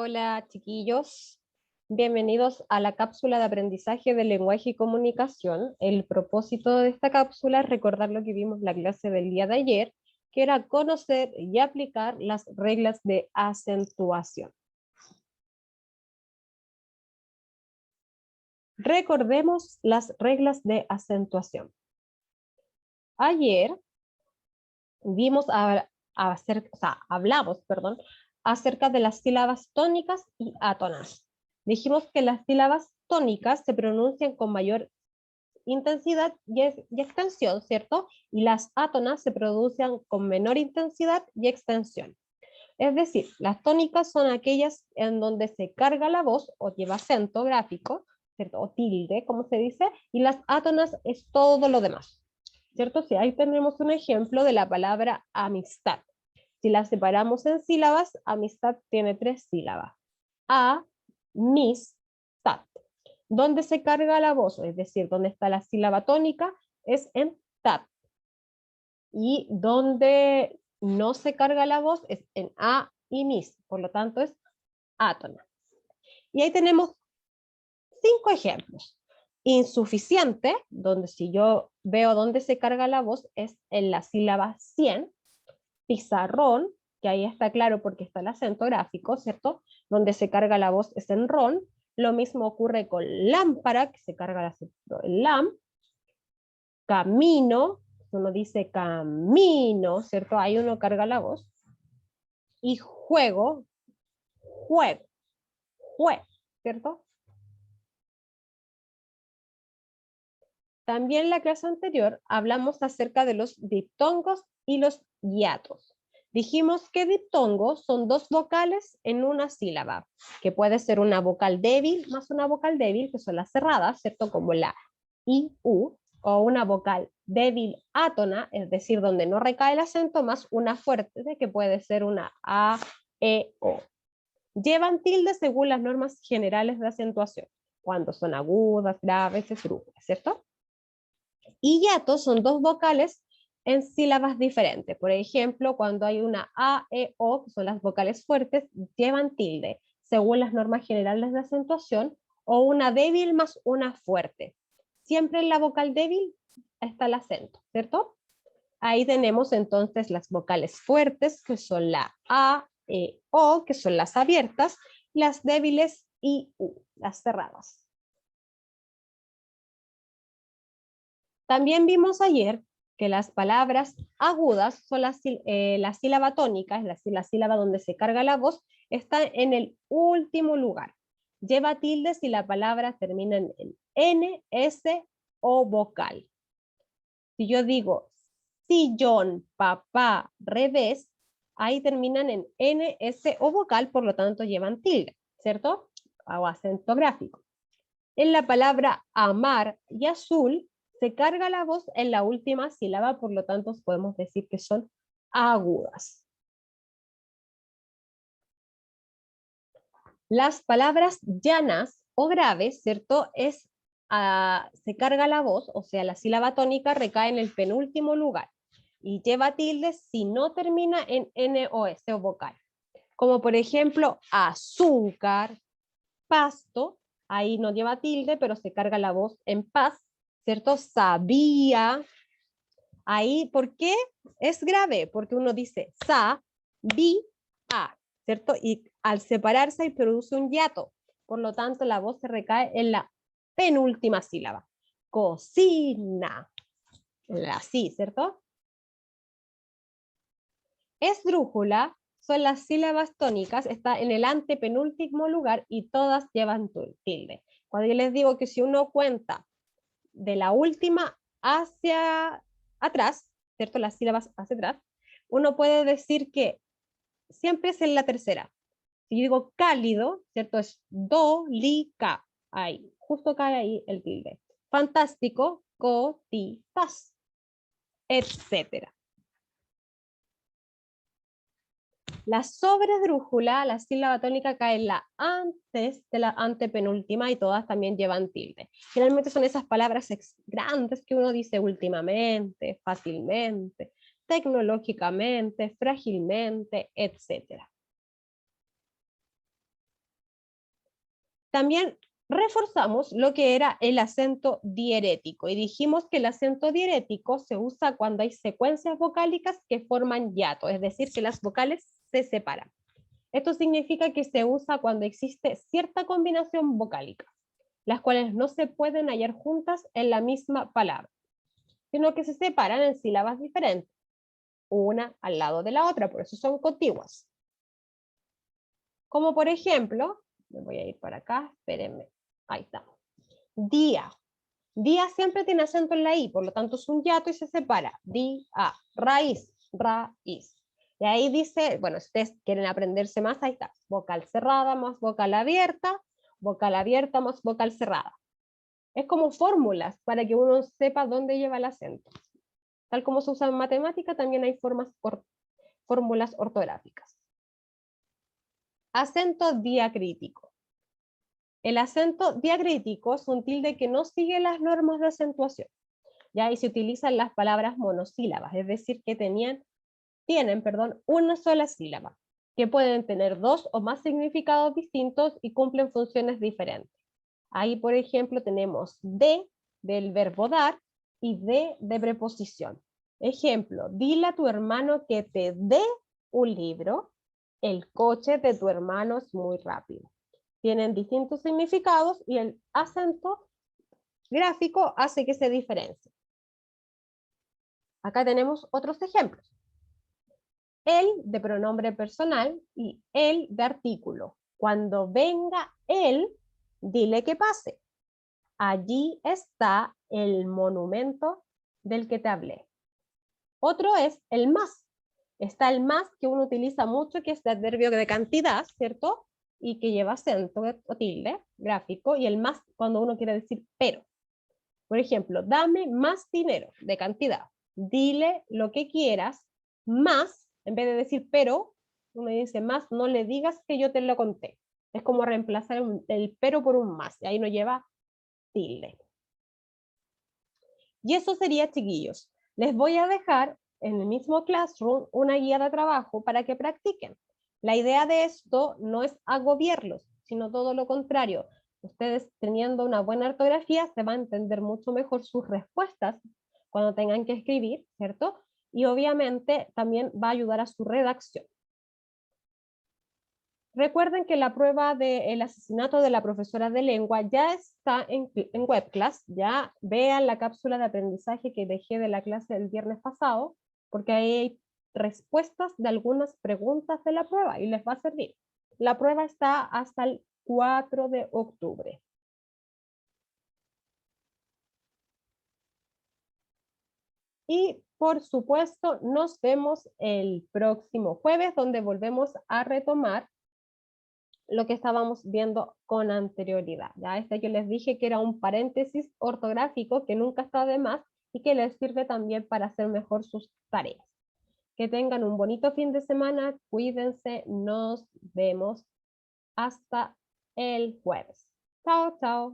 Hola chiquillos, bienvenidos a la cápsula de aprendizaje de lenguaje y comunicación. El propósito de esta cápsula es recordar lo que vimos en la clase del día de ayer, que era conocer y aplicar las reglas de acentuación. Recordemos las reglas de acentuación. Ayer vimos hablamos, acerca de las sílabas tónicas y átonas. Dijimos que las sílabas tónicas se pronuncian con mayor intensidad y extensión, ¿cierto? Y las átonas se pronuncian con menor intensidad y extensión. Es decir, las tónicas son aquellas en donde se carga la voz o lleva acento gráfico, ¿cierto? O tilde, como se dice, y las átonas es todo lo demás, ¿cierto? Si ahí tenemos un ejemplo de la palabra amistad. Si la separamos en sílabas, amistad tiene 3 sílabas. A, mis, tat. ¿Dónde se carga la voz? Es decir, ¿dónde está la sílaba tónica? Es en tat. Y donde no se carga la voz es en a y mis. Por lo tanto, es átona. Y ahí tenemos 5 ejemplos. Insuficiente, donde si yo veo dónde se carga la voz, es en la sílaba 100. Pizarrón, que ahí está claro porque está el acento gráfico, ¿cierto? Donde se carga la voz es en ron. Lo mismo ocurre con lámpara, que se carga el acento en lam. Camino, uno dice camino, ¿cierto? Ahí uno carga la voz. Y juego, juego, ¿cierto? También en la clase anterior hablamos acerca de los diptongos y los hiatos. Dijimos que diptongos son 2 vocales en una sílaba, que puede ser una vocal débil más una vocal débil, que son las cerradas, ¿cierto? Como la I, U, o una vocal débil átona, es decir, donde no recae el acento, más una fuerte, que puede ser una A, E, O. Llevan tilde según las normas generales de acentuación, cuando son agudas, graves, esdrújulas, ¿cierto? Y hiatos son 2 vocales en sílabas diferentes. Por ejemplo, cuando hay una A, E, O, que son las vocales fuertes, llevan tilde, según las normas generales de acentuación, o una débil más una fuerte. Siempre en la vocal débil está el acento, ¿cierto? Ahí tenemos entonces las vocales fuertes, que son la A, E, O, que son las abiertas, las débiles I, U, las cerradas. También vimos ayer que las palabras agudas son la sílaba tónica, es la sílaba donde se carga la voz, está en el último lugar. Lleva tilde si la palabra termina en N, S o vocal. Si yo digo sillón, papá, revés, ahí terminan en N, S o vocal, por lo tanto llevan tilde, ¿cierto? O acento gráfico. En la palabra amar y azul se carga la voz en la última sílaba, por lo tanto podemos decir que son agudas. Las palabras llanas o graves, ¿cierto? Se carga la voz, o sea, la sílaba tónica recae en el penúltimo lugar y lleva tilde si no termina en N o S o vocal. Como por ejemplo, azúcar, pasto, ahí no lleva tilde, pero se carga la voz en paz, ¿cierto? Sabía. Ahí, ¿por qué es grave? Porque uno dice sa, bi, a, ¿cierto? Y al separarse ahí produce un hiato. Por lo tanto, la voz se recae en la penúltima sílaba. Cocina. La sí, ¿cierto? Esdrújula son las sílabas tónicas, está en el antepenúltimo lugar y todas llevan tilde. Cuando yo les digo que si uno cuenta de la última hacia atrás, ¿cierto? Las sílabas hacia atrás, uno puede decir que siempre es en la tercera. Si yo digo cálido, ¿cierto? Es do, li, ca. Ahí, justo cae ahí el tilde. Fantástico, co, ti, fas, etcétera. La sobredrújula, la sílaba tónica cae en la antes de la antepenúltima y todas también llevan tilde. Generalmente son esas palabras grandes que uno dice últimamente, fácilmente, tecnológicamente, frágilmente, etc. También reforzamos lo que era el acento diérético y dijimos que el acento diérético se usa cuando hay secuencias vocálicas que forman hiato, es decir, que las vocales se separan. Esto significa que se usa cuando existe cierta combinación vocálica, las cuales no se pueden hallar juntas en la misma palabra, sino que se separan en sílabas diferentes, una al lado de la otra, por eso son contiguas. Como por ejemplo, me voy a ir para acá, espérenme, ahí está. Día. Día siempre tiene acento en la I, por lo tanto es un hiato y se separa. Día. Raíz. Raíz. Y ahí dice, bueno, si ustedes quieren aprenderse más, ahí está. Vocal cerrada más vocal abierta más vocal cerrada. Es como fórmulas para que uno sepa dónde lleva el acento. Tal como se usa en matemática, también hay fórmulas ortográficas. Acento diacrítico. El acento diacrítico es un tilde que no sigue las normas de acentuación. Ya ahí se utilizan las palabras monosílabas, es decir, que tienen, una sola sílaba, que pueden tener dos o más significados distintos y cumplen funciones diferentes. Ahí, por ejemplo, tenemos de del verbo dar y de preposición. Ejemplo, dile a tu hermano que te dé un libro. El coche de tu hermano es muy rápido. Tienen distintos significados y el acento gráfico hace que se diferencie. Acá tenemos otros ejemplos. El de pronombre personal y el de artículo. Cuando venga él, dile que pase. Allí está el monumento del que te hablé. Otro es el más. Está el más que uno utiliza mucho, que es el adverbio de cantidad, ¿cierto? Y que lleva acento o tilde gráfico, y el más cuando uno quiere decir pero. Por ejemplo, dame más dinero de cantidad. Dile lo que quieras, más, en vez de decir pero, uno dice más, no le digas que yo te lo conté. Es como reemplazar el pero por un más, y ahí no lleva tilde. Y eso sería, chiquillos. Les voy a dejar en el mismo Classroom una guía de trabajo para que practiquen. La idea de esto no es agobiarlos, sino todo lo contrario. Ustedes teniendo una buena ortografía se van a entender mucho mejor sus respuestas cuando tengan que escribir, ¿cierto? Y obviamente también va a ayudar a su redacción. Recuerden que la prueba del asesinato de la profesora de lengua ya está en webclass. Ya vean la cápsula de aprendizaje que dejé de la clase del viernes pasado, porque ahí hay respuestas de algunas preguntas de la prueba y les va a servir. La prueba está hasta el 4 de octubre. Y por supuesto, nos vemos el próximo jueves, donde volvemos a retomar lo que estábamos viendo con anterioridad. Ya que les dije que era un paréntesis ortográfico que nunca está de más y que les sirve también para hacer mejor sus tareas. Que tengan un bonito fin de semana, cuídense, nos vemos hasta el jueves. Chao, chao.